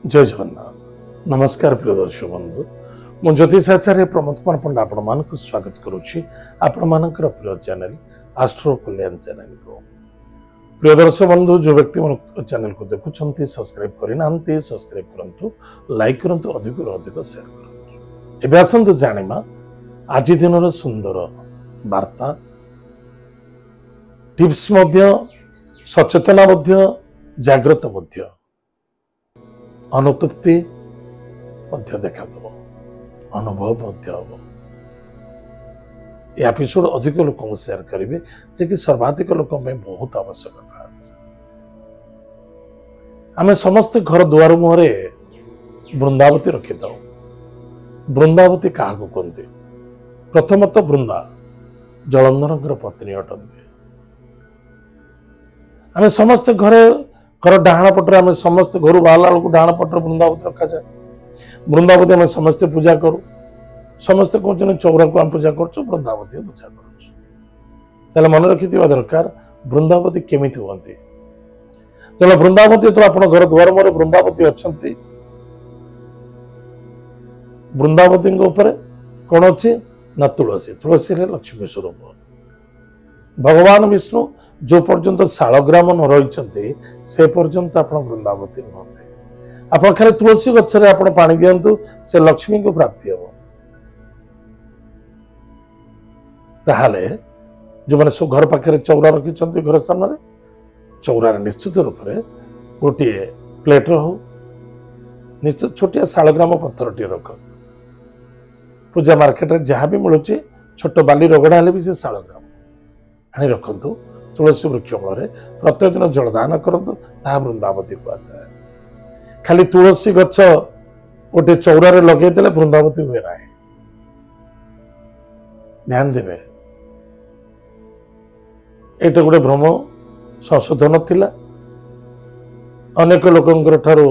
जय जगन्नाथ नमस्कार प्रिय दर्शक बंधु मु ज्योतिषाचार्य प्रमोद कुमार पंडा आपण मानक स्वागत करुच्ची आपण मानकर प्रिय चैनल आस्ट्रो कल्याण चैनल को प्रिय दर्शक बंधु जो व्यक्ति मन चैनल को देखुछंती सब्सक्राइब करिना सब्सक्राइब करंतु लाइक करंतु अधिक अधिक शेयर करंतु एबे आसंतु जानिमा आज दिनर सुंदर वार्ता टिप्स मध्य सचेतना मध्य जागृत मध्य अनुतृप्ति मध्य देखा अनुभव हम ये एपिसोड अधिक लोक शेयर करेंगे जे कि सर्वाधिक लोक बहुत आवश्यकता है। आम समस्त घर दुआर मुहरे वृंदावती रखी था। वृंदावती क्या कहते प्रथमतः वृंदा जलंधर पत्नी अटंती। आम समस्त घरे घर डाण पटर आम समस्त घर बाहर बेलू डाण पटर वृंदावती रखा जाए। वृंदावती आम समस्ते पूजा करूँ समस्ते कहते चौरा को आम पूजा कर वृंदावती पूजा कर मन रखि दरकार वृंदावती केमी हमें तेना वृंदावती तो आप घर द्वार मोर वृंदावती अच्छा वृंदावती कौन अच्छी ना तुलसी तुलसी लक्ष्मी स्वरूप भगवान विष्णु जो पर्यंत शालग्राम न रही से पर्यंत आप वृंदावती नुहति आप खाली तुलसी गच्छरे आप पानी दिंतु से लक्ष्मी को प्राप्ति हम ताहले जो मैंने सब घर पाखे चौरा रखी घर सामने चौरार निश्चित रूप से गोटे प्लेटर हो निश्चित छोटिया शालग्राम पत्थर टी रख पूजा मार्केट जहाँ भी मिलूँ छोट बाली रगड़ा भी से शालग्राम आनी रखु तुलसी वृक्ष मूल प्रत्येक दिन जलदान करूँ ता वृंदावती कहुए। खाली तुलसी गछ गोटे चौरार लगेदे वृंदावती हुए ना ध्यान देवे ये गोटे भ्रम संशोधन थिला अनेक लोकंकर ठारू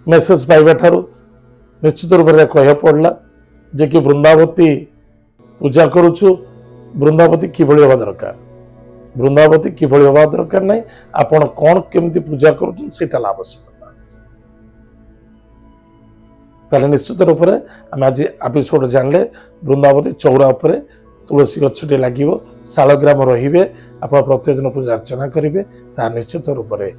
मेसेज पाइबा ठारू निश्चित रूप से कह पड़ा जे कि वृंदावती पूजा करुछु वृंदावती किभଳି हवा दरकार वृंदावती किभଳି हवा दरकार नहीं आपण कौन केमती पूजा करुछन सेटा आवश्यकता ताले निश्चित रूप से आम आज एपिसोड जानले वृंदावती चौरा उपर तुलसी गछटे लागिवो शालग्राम रहिबे आप प्रत्येक दिन पूजा अर्चना करेंगे ता निश्चित रूप से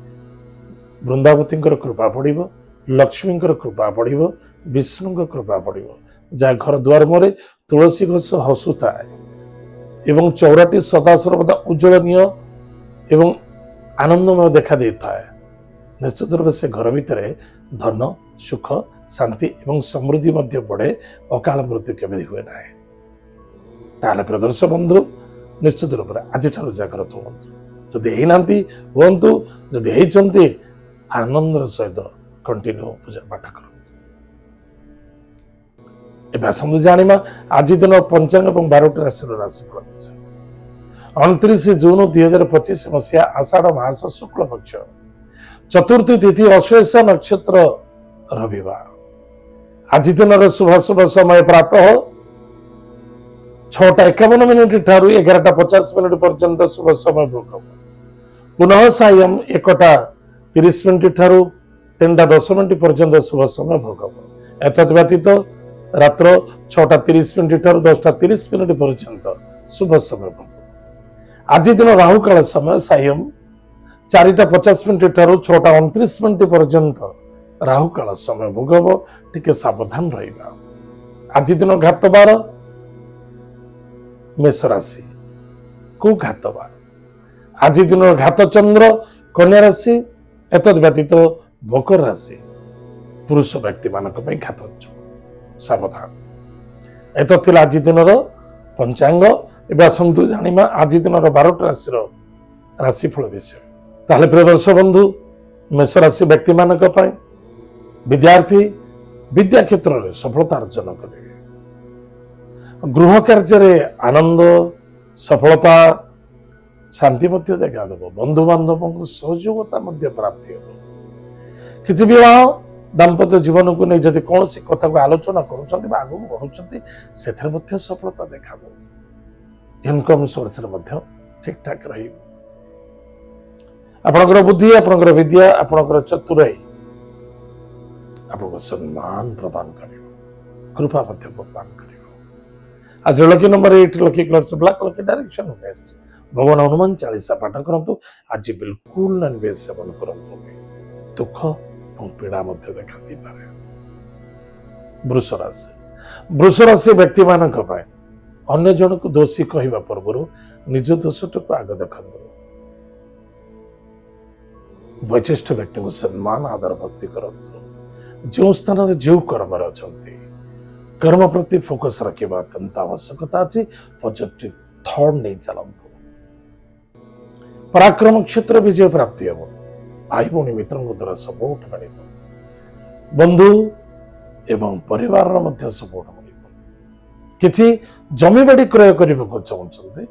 वृंदावती कृपा बढ़िबो लक्ष्मी कृपा बढ़िबो विष्णु कृपा बढ़िबो जहाँ घर द्वार मोरे तुलसी गछ हसुता एवं चौराटी सदा सर्वदा उज्जवलनीय एवं आनंदमय देखा देता है निश्चित रूप से घर भितर धन सुख शांति एवं समृद्धि मध्य बढ़े अकाल मृत्यु केवे हुए ना ताले प्रदर्श बंधु निश्चित रूप से आज जागृत हूँ जदि हूँ जदि आनंदर सहित कंटिन्यू पूजा पाठ कर आसतु जाना आज दिन पंचांग और 12टी राशि राशिफल विषय 29 जून 2025 मसीहा आषाढ़ मास शुक्ल पक्ष चतुर्थी तिथि अश्वेश नक्षत्र रविवार आज दिन शुभ शुभ समय प्रातः 6:51 ठारू 11:50 पर्यंत शुभ समय भोग पुनः सायं 1:30 ठारू 3:10 पर्यंत शुभ समय भोग एतद व्यतीत रात्र 6:30 ठारू 10:30 पर्यंत शुभ समय भोग आज दिन राहु काल समय सायं 4:50 ठारू 6:29 पर्यंत राहु काल समय भोग टिके सावधान रहिबा आज दिन घात बार मेष राशि को घात बार आज दिन घात चंद्र कन्या राशि एतद व्यतीत मकर राशि पुरुष व्यक्ति मानक घात सावधान एत आज दिन पंचांग एवं आसतु जाना आज दिन 12टी राशि राशिफल विषय ताले प्रिय दर्शक बंधु मेष राशि व्यक्ति मानक विद्यार्थी विद्या क्षेत्र में सफलता अर्जन करेंगे गृह कार्य आनंद सफलता शांति मध्य देखा बंधु बांधव सहयोगिता प्राप्ति हो किसी विवाह दाम्पत्य जीवन को नहीं जब कौन सी कथा को आलोचना करूँ बढ़ुं से सफलता देखा इनकम सोर्स ठीक ठाक रही आपणकर बुद्धि आपणकर विद्या आपणकर चतुराई आपको सम्मान प्रदान कर कृपा प्रदान कर आज lucky number 8 lucky colours black lucky direction waste भगवान हनुमान चालीसा पाठ करंतु आज बिल्कुल नॉनवेज सेवन करंतु दुख और पीड़ा मध्य देखा दी पारे वृष राशि व्यक्ति मानक पाए अन्य जन को दोषी कहवा पूर्व निज दोषटक आग देखु वैशिष्ट व्यक्ति को सम्मान आदर भक्ति करंतु जो स्थान जो कर्म अच्छा कर्म प्रति फोकस रखा अत्यंत आवश्यकता अच्छी पॉजिटिव थॉट नहीं चलतु पराक्रम क्षेत्र विजय प्राप्ति हम भाई भौणी मित्र द्वारा सपोर्ट मिल बंधु एवं परिवार सपोर्ट मिल किसी जमी बाड़ी क्रय करने को चाहते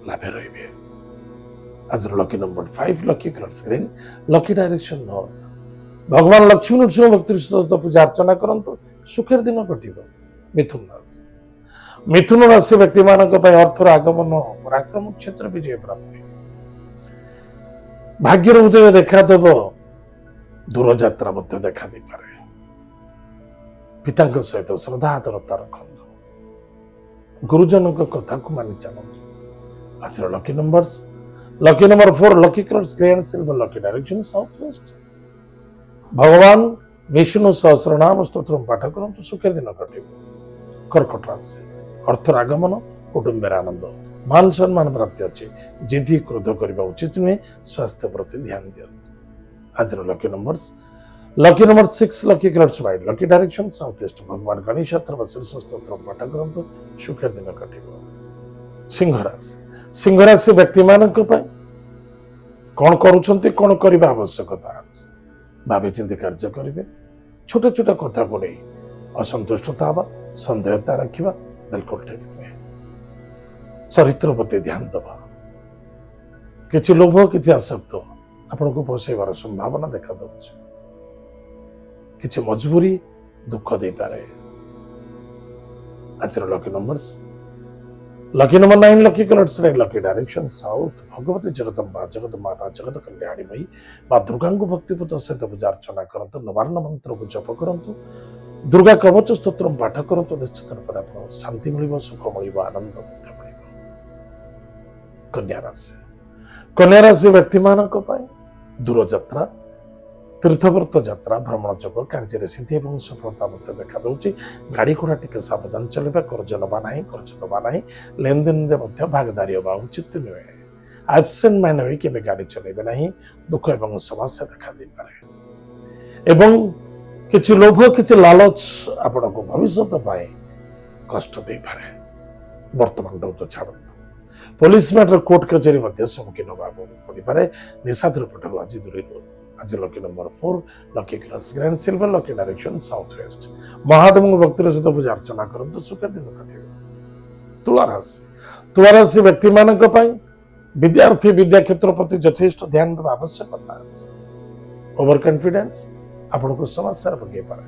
लाभ रे आज lucky number 5 lucky colour green lucky direction north भगवान लक्ष्मी नृसिंह भक्ति सहित पूजा अर्चना करंतु सुखर दिन कटिब मिथुन राशि व्यक्ति मानक अर्थर आगमन पराक्रम क्षेत्र विजय प्राप्ति भाग्यर उदय देखादेव दूर यात्रा देखा दे पारे पिता सहित श्रद्धा आदरता रखु गुरुजन कथा को मानि चलतु आज lucky number 4 lucky colours grey and silver lucky direction south west भगवान विष्णु सहस्रनाम स्तोत्र पाठ करंतु सुखर दिन कटिब कर्कट राशि अर्थर आगमन कुटुंब आनंद मान सम्मान प्राप्ति अच्छी जिद्दी क्रोध करने उचित नुहे स्वास्थ्य प्रति ध्यान दियंतु आज lucky number 6 lucky colours white lucky direction south east भगवान गणेश स्तोत्र पाठ करंतु सुखर दिन कटिब सिंह राशि व्यक्ति मानक कौन करुछंती कौन करबा आवश्यकता अछि भावी चिंती कार्य करेंगे छोटे छोटे कथा को नहीं असंतुष्टता हवा सन्देहता रखा बिल्कुल ठीक नुहे चरित्र प्रति ध्यान दबा किसी लोभ किसी आसक्त आपन को पोषेबार संभावना देखा किसी मजबूरी दुख दे पारे आज lucky number 9 lucky colours lucky direction south Bhagwati Jagdamba जगत माता जगत कल्याणी मई माँ दुर्गा को भक्तिपूत सहित पूजा अर्चना करंतु नवार्ण मंत्र को जप करंतु दुर्गा कवच स्तोत्र पाठ करंतु निश्चित रूप से शांति मिल सुख मिल आनंद मिल कन्या राशि व्यक्ति मानक दूर यात्रा तीर्थव्रत यात्रा भ्रमण जोग कार्य सिद्धि और सफलता देखा गाड़ी घोड़ा टी सावधान चलवा कर्ज नवा ना कर्ज दबा ना लेन देन में भागदारी हवा उचित नुहे एब्सेंट माइंड हो कि गाड़ी चलेबे ना दुख और समस्या देखा दे पारे एवं किसी लोभ किसी लालच आपण को भविष्य कष्ट दे पारे वर्तमान तो छाड़ू पुलिस मैटर कोर्ट कचेरी सम्मुखीन होगा पड़ पारे निशा द्रव्य आज दूरी आज lucky number 4 lucky colours green silver lucky direction south west Mahadev भक्ति सहित पूजा अर्चना करंतु सुखर दिन कटिब तुला राशि व्यक्ति मानक विद्यार्थी विद्या क्षेत्र प्रति यथेष्ट ध्यान देवा आवश्यकता ओवर कॉन्फिडेंस आपन को समस्या पकई पारे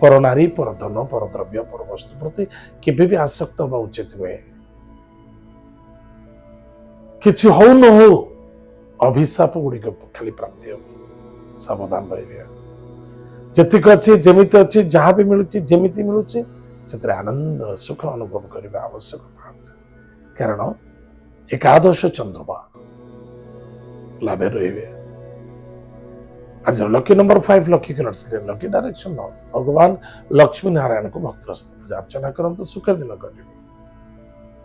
पर नारी पर धन पर द्रव्य पर वस्तु प्रति केबे भी आसक्त होगा उचित नुहे किछि हो न हो अभिशाप गुड़िक खाली प्राप्ति हो सावधान रहिए जतिक अच्छी जमिति अच्छी जहाँ भी मिलूँ जमिति मिलूँ से आनंद सुख अनुभव करने आवश्यकता कारण एकादश चंद्रमा लाभ रहिए आज lucky number 5 lucky colours green lucky direction north भगवान लक्ष्मी नारायण को भक्त पूजा अर्चना करंतु सुखर दिन कटिब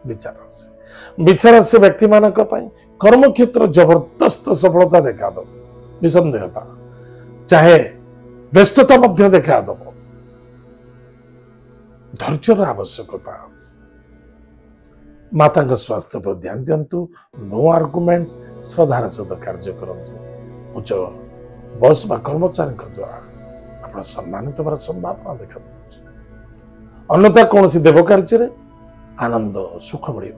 विचार से व्यक्ति मानक कर्म क्षेत्र जबरदस्त सफलता देखा दो निसंदेहता चाहे व्यस्तता मध्य देखा दब धैर्यर आवश्यकता माता स्वास्थ्य पर ध्यान दिंतु नो आर्गुमेंट्स श्रद्धार सहित कार्य करंतु उच्च बस बा कर्मचारी द्वारा आप सम्मानित होवार संभावना देखा अन्यथा कौन देव कार्य आनंद सुख मिल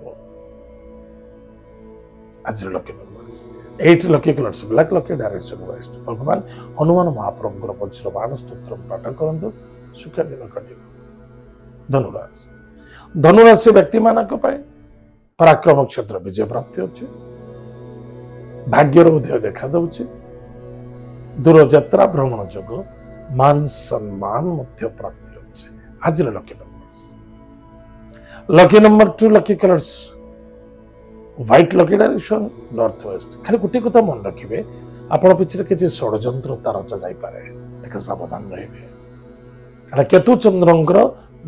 आज lucky numbers 8 lucky colours black lucky direction waste भगवान हनुमान महाप्रभुर वज्रबाण स्तोत्र पाठ करंतु सुखर दिन कटिब धनुराशि व्यक्ति मानक पराक्रम क्षेत्र विजय प्राप्ति अच्छे भाग्यर उदय देखा ଦୂରଯାତ୍ରା ଭ୍ରମଣ ଯୋଗୁଁ ମାନ ସମ୍ମାନ ମଧ୍ୟ ପ୍ରାପ୍ତି ଅଛି। ଆଜିର lucky number lucky number 2 lucky colours white lucky direction north west. ଖାଲି ଗୋଟିଏ କଥା ମନେ ରଖିବେ, ଆପଣ ପିଛରେ କିଛି ଷଡ଼ଯନ୍ତ୍ର ତାର ଯାଇପାରେ, ଟିକେ ସାବଧାନ ରହିବେ। ଏଟା କେତୁ ଚନ୍ଦ୍ରଙ୍କର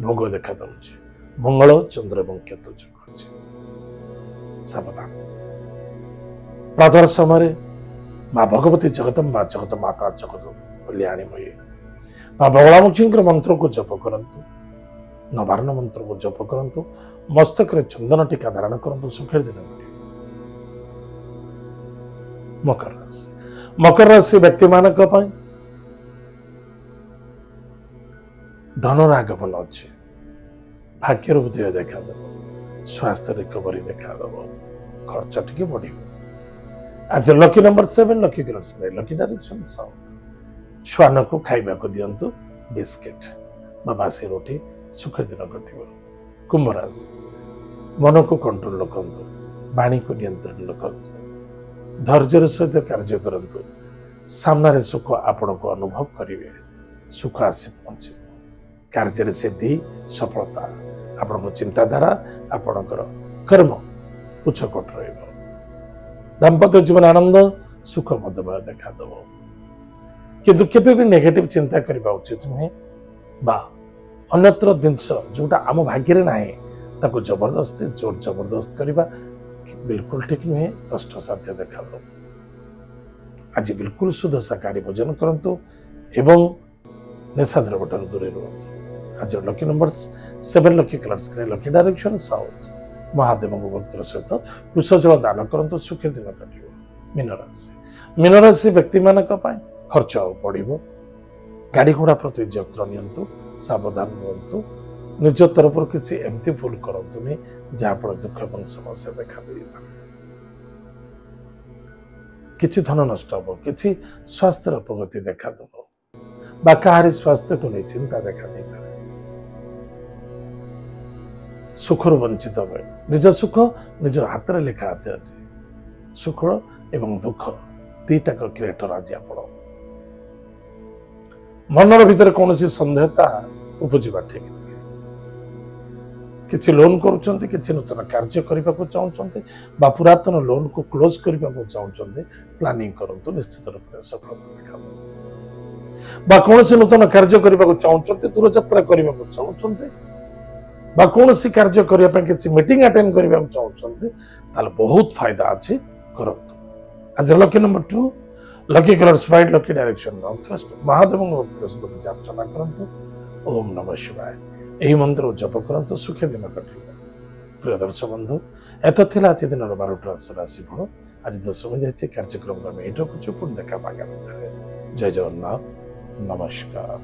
ଭୋଗ ଦେଖାଯାଉଛି, ମଙ୍ଗଳ ଚନ୍ଦ୍ର ଏବଂ କେତୁ ଯୋଗ ଅଛି, ସାବଧାନ। ପ୍ରାତଃ ସମୟରେ ମା ଭଗବତୀ ଜଗଦମ୍ବା ଜଗତ ମାତା ଜଗତ କଲ୍ୟାଣୀ ମୟୀ ମା ବଗଳାମୁଖୀଙ୍କର ମନ୍ତ୍ରକୁ ଜପ କରନ୍ତୁ, ନବାରଣ ମନ୍ତ୍ରକୁ ଜପ କରନ୍ତୁ, ମସ୍ତକରେ ଚନ୍ଦନ ଟିକା ଧାରଣ କରନ୍ତୁ, ସୁଖର ଦିନ କରିବେ। ମକର ରାଶି, ମକର ରାଶି ବ୍ୟକ୍ତିମାନଙ୍କ ପାଇଁ ଧନର ଆଗମନ ଅଛି, ଭାଗ୍ୟର ଉଦୟ ଦେଖାଦେବ, ସ୍ୱାସ୍ଥ୍ୟ ରିକଭରି ଦେଖାଦେବ, ଖର୍ଚ୍ଚ ଟିକେ ବଢିବ। ଆଜି lucky number 7 lucky colours lucky direction south. ଛୁଆନକୁ ଖାଇବାକୁ ଦିଅନ୍ତୁ ବିସ୍କିଟ ବା ବାସି ରୁଟି, ସୁଖର ଦିନ କଟିବ। କୁମ୍ଭ ରାଶି, ମନକୁ କଣ୍ଟ୍ରୋଲ ରଖନ୍ତୁ, ବାଣୀକୁ ନିୟନ୍ତ୍ରଣ ରଖନ୍ତୁ, ଧୈର୍ଯ୍ୟର ସହିତ କାର୍ଯ୍ୟ କରନ୍ତୁ, ସାମ୍ନାରେ ସୁଖ ଆପଣଙ୍କୁ ଅନୁଭବ କରିବେ, ସୁଖ ଆସି ପହଞ୍ଚିବ। କାର୍ଯ୍ୟରେ ସିଦ୍ଧି ସଫଳତା, ଆପଣଙ୍କ ଚିନ୍ତାଧାରା ଆପଣଙ୍କର କର୍ମ ଉଚ୍ଚକୋଟ ରହିବ। ଦାମ୍ପତ୍ୟ ଜୀବନ ଆନନ୍ଦ ସୁଖ ମଧୁମୟ ଦେଖାଦେବ, କିନ୍ତୁ କେବେ ବି ନେଗେଟିଭ ଚିନ୍ତା କରିବା ଉଚିତ ନୁହେଁ, ବା ଅନ୍ୟତ୍ର ଜିନିଷ ଯୋଉଟା ଆମ ଭାଗ୍ୟରେ ନାହିଁ ତାକୁ ଜବରଦସ୍ତି ଜୋର ଜବରଦସ୍ତ କରିବା ବିଲକୁଲ ଠିକ ନୁହେଁ, କଷ୍ଟସାଧ୍ୟ ଦେଖାଦେବ। ଆଜି ବିଲକୁଲ ଶୁଦ୍ଧ ଶାକାହାରୀ ଭୋଜନ କରନ୍ତୁ ଏବଂ ନିଶା ଦ୍ରବ୍ୟଠାରୁ ଦୂରେଇ ରୁହନ୍ତୁ। ଆଜି lucky number 7 lucky colours lucky direction south. ମହାଦେବଙ୍କ ଭକ୍ତିର ସହିତ କୃଷ ଜଳ ଦାନ କରନ୍ତୁ, ସୁଖୀ ଦିନ କାଟିବ। ମୀନରାଶି, ମୀନରାଶି ବ୍ୟକ୍ତିମାନଙ୍କ ପାଇଁ ଖର୍ଚ୍ଚ ଆଉ ବଢିବ, ଗାଡି ଘୋଡା ପ୍ରତି ଯତ୍ନ ନିଅନ୍ତୁ, ସାବଧାନ ରୁହନ୍ତୁ, ନିଜ ତରଫରୁ କିଛି ଏମିତି ଭୁଲ କରନ୍ତୁନି ଯାହାଫଳରେ ଦୁଃଖ ଏବଂ ସମସ୍ୟା ଦେଖାଦେଇପାରେ। କିଛି ଧନ ନଷ୍ଟ ହବ, କିଛି ସ୍ୱାସ୍ଥ୍ୟର ପ୍ରଗତି ଦେଖାଦେବ, ବା କାହାରି ସ୍ୱାସ୍ଥ୍ୟକୁ ନେଇ ଚିନ୍ତା ଦେଖାଦେଇପାରେ। ସୁଖରୁ ବଞ୍ଚିତ ହୁଏ, ନିଜ ସୁଖ ନିଜର ହାତରେ ଲେଖା ଅଛି। ଆଜି ସୁଖ ଏବଂ ଦୁଃଖ ଦିଟାକ କ୍ରିଏଟର ଆଜି ଆପଣ। ମନର ଭିତରେ କୌଣସି ସନ୍ଦେହତା ଉପୁଜିବା ଠିକ ନୁହେଁ। କିଛି ଲୋନ କରୁଛନ୍ତି, କିଛି ନୂତନ କାର୍ଯ୍ୟ କରିବାକୁ ଚାହୁଁଛନ୍ତି ବା ପୁରାତନ ଲୋନକୁ କ୍ଲୋଜ କରିବାକୁ ଚାହୁଁଛନ୍ତି, ପ୍ଲାନିଂ କରନ୍ତୁ, ନିଶ୍ଚିତ ରୂପରେ ସଫଳତା ଦେଖାଦେବ। ବା କୌଣସି ନୂତନ କାର୍ଯ୍ୟ କରିବାକୁ ଚାହୁଁଛନ୍ତି, ଦୂରଯାତ୍ରା କରିବାକୁ ଚାହୁଁଛନ୍ତି ବା କୌଣସି କାର୍ଯ୍ୟ କରିବା ପାଇଁ କିଛି ମିଟିଂ ଆଟେଣ୍ଡ କରିବାକୁ ଚାହୁଁଛନ୍ତି, ତାହେଲେ ବହୁତ ଫାଇଦା ଅଛି, କରନ୍ତୁ। ଆଜି lucky number 2 lucky colours white lucky direction north west. ମହାଦେବଙ୍କ ଭକ୍ତିର ସହିତ ପୂଜା ଅର୍ଚ୍ଚନା କରନ୍ତୁ, ଓମ୍ ନମଃ ଶିବାୟ ଏହି ମନ୍ତ୍ର ଜପ କରନ୍ତୁ, ସୁଖୀ ଦିନ କଟିବ। ପ୍ରିୟ ଦର୍ଶକ ବନ୍ଧୁ, ଏତ ଥିଲା ଆଜି ଦିନର 12ଟି ରାଶିଫଳ। ଆଜି ଦଶ ଯାଇଛି କାର୍ଯ୍ୟକ୍ରମକୁ ଆମେ ଏଇଠି ରଖୁଛୁ, ପୁଣି ଦେଖା ଆଗାମୀ। ଜୟ ଜଗନ୍ନାଥ, ନମସ୍କାର।